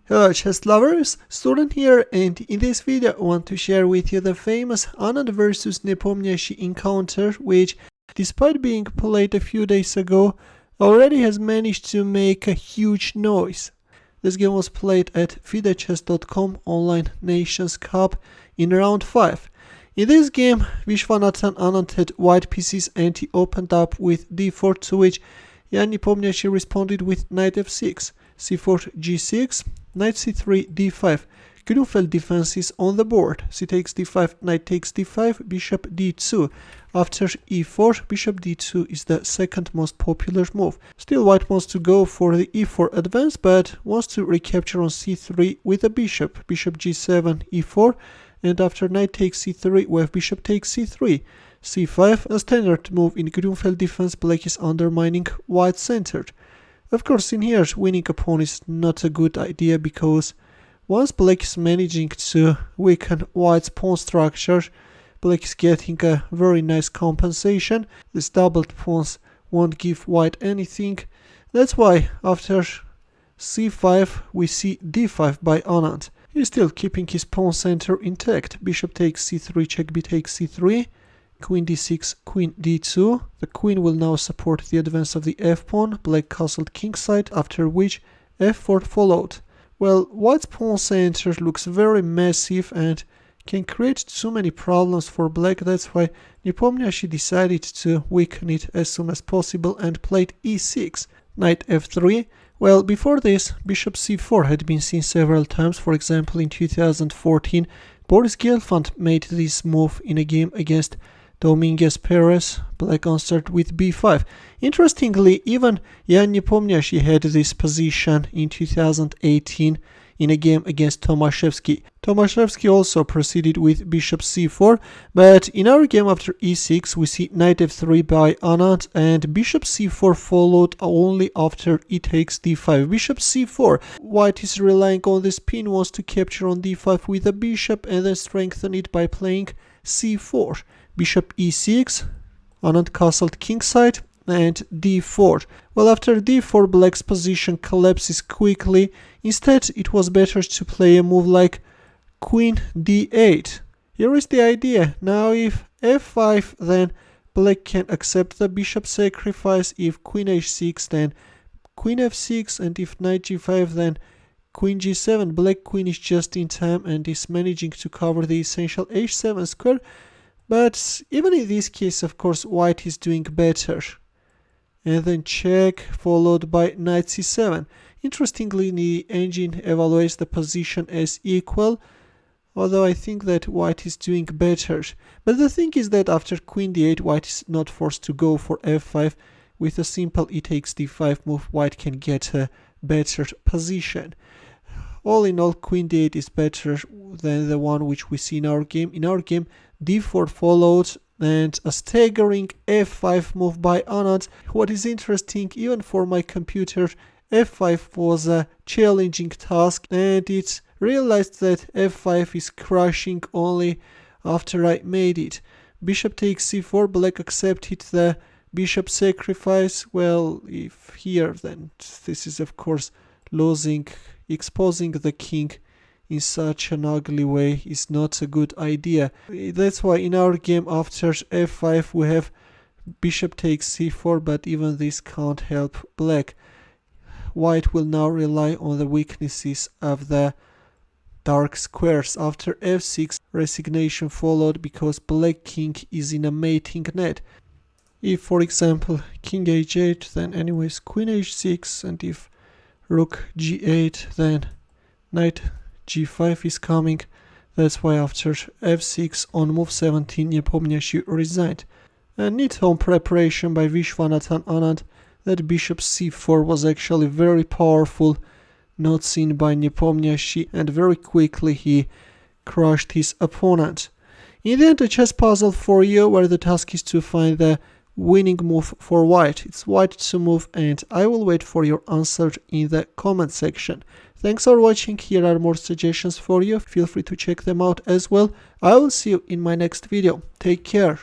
Hello chess lovers, Suren here, and in this video I want to share with you the famous Anand vs Nepomniachtchi encounter, which, despite being played a few days ago, already has managed to make a huge noise. This game was played at FIDE Online Nations Cup in round 5. In this game, Viswanathan Anand had white pieces and he opened up with d4, to which Ian Nepomniachtchi responded with knight f6, c4 g6, knight c3 d5. Grunfeld defenses on the board. C takes d5, knight takes d5, bishop d2. After e4, bishop d2 is the second most popular move. Still, white wants to go for the e4 advance, but wants to recapture on c3 with a bishop. Bishop g7, e4, and after knight takes c3, we have bishop takes c3. c5, a standard move in Grunfeld defense. Black is undermining white centered. Of course, in here, winning a pawn is not a good idea, because once black is managing to weaken white's pawn structure, black is getting a very nice compensation. These doubled pawns won't give white anything. That's why after c5 we see d5 by Anand. He's still keeping his pawn center intact. Bishop takes c3, check b takes c3. Queen d6, queen d2. The queen will now support the advance of the f-pawn. Black castled kingside, after which f4 followed. Well, white's pawn center looks very massive and can create too many problems for black. That's why Nepomniachtchi decided to weaken it as soon as possible and played e6. Knight f3. Well, before this, bishop c4 had been seen several times. For example, in 2014, Boris Gelfand made this move in a game against Dominguez Perez. Black answered with b5. Interestingly, even Ian Nepomniachtchi had this position in 2018 in a game against Tomaszewski. Tomaszewski also proceeded with bishop c4, but in our game after e6 we see knight f3 by Anand, and bishop c4 followed only after e takes d5. Bishop c4. White is relying on this pin, wants to capture on d5 with a bishop and then strengthen it by playing c4. Bishop e6, Anand castled kingside, and d4. Well, after d4, black's position collapses quickly. Instead, it was better to play a move like queen d8. Here is the idea. Now if f5, then black can accept the bishop sacrifice. If queen h6, then queen f6, and if knight g5, then queen g7. Black queen is just in time and is managing to cover the essential h7 square. But even in this case, of course, white is doing better. And then check, followed by knight c7. Interestingly, the engine evaluates the position as equal, although I think that white is doing better. But the thing is that after queen d8, white is not forced to go for f5. With a simple e takes d5 move, white can get a better position. All in all, queen d8 is better than the one which we see in our game. In our game, d4 followed, and a staggering f5 move by Anand. What is interesting, even for my computer, f5 was a challenging task, and it realized that f5 is crashing only after I made it. Bishop takes c4, black accepted the bishop sacrifice. Well, if here, then this is of course losing. Exposing the king in such an ugly way is not a good idea. That's why in our game after f5 we have bishop takes c4, but even this can't help black. White will now rely on the weaknesses of the dark squares. After f6, resignation followed because black king is in a mating net. If, for example, king h8, then anyways queen h6, and if rook g8, then knight g5 is coming. That's why after f6 on move 17, Nepomniachtchi resigned. And neat home preparation by Viswanathan Anand. That bishop c4 was actually very powerful, not seen by Nepomniachtchi, and very quickly he crushed his opponent. In the end, a chess puzzle for you, where the task is to find the winning move for white. It's white to move, and I will wait for your answer in the comment section. Thanks for watching. Here are more suggestions for you. Feel free to check them out as well. I will see you in my next video. Take care.